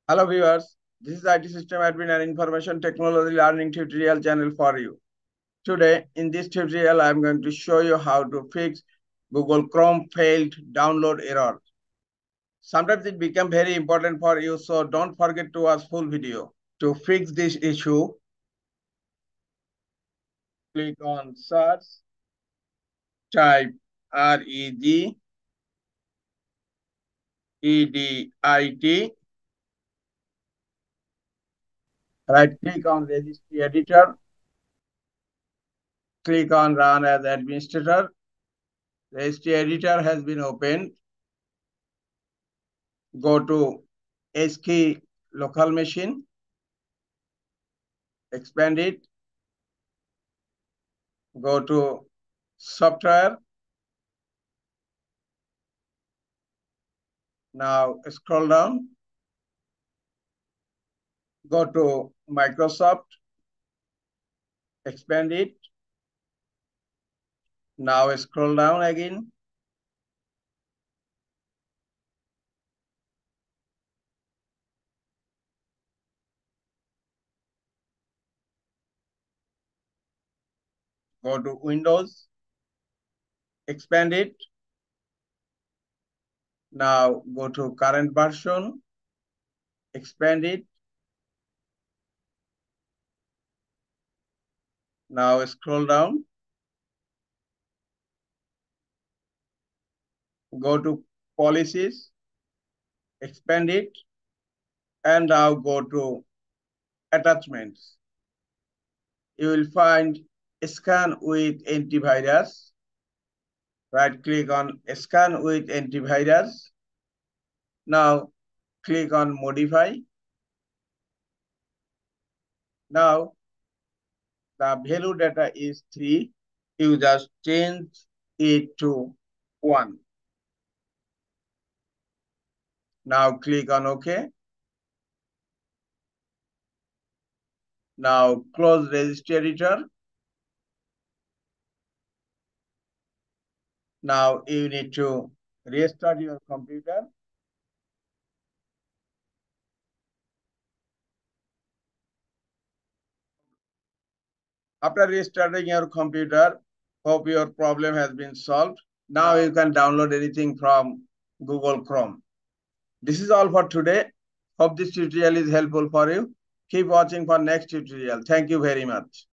Hello viewers, this is IT System Admin and Information Technology Learning tutorial channel for you. Today in this tutorial I am going to show you how to fix Google Chrome failed download error. Sometimes it becomes very important for you, so don't forget to watch full video. To fix this issue, click on search, type REGEDIT, right click on Registry Editor, click on Run as Administrator. Registry Editor has been opened. Go to SK local machine, expand it, go to software. Now scroll down, go to Microsoft, expand it. Now scroll down again. Go to Windows, expand it. Now go to current version, expand it. Now scroll down, go to policies, expand it, and now go to attachments. You will find scan with antivirus. Right click on scan with antivirus. Now click on modify. Now the value data is 3. You just change it to 1. Now click on OK. Now close Registry Editor. Now you need to restart your computer. After restarting your computer, hope your problem has been solved. Now you can download anything from Google Chrome. This is all for today. Hope this tutorial is helpful for you. Keep watching for next tutorial. Thank you very much.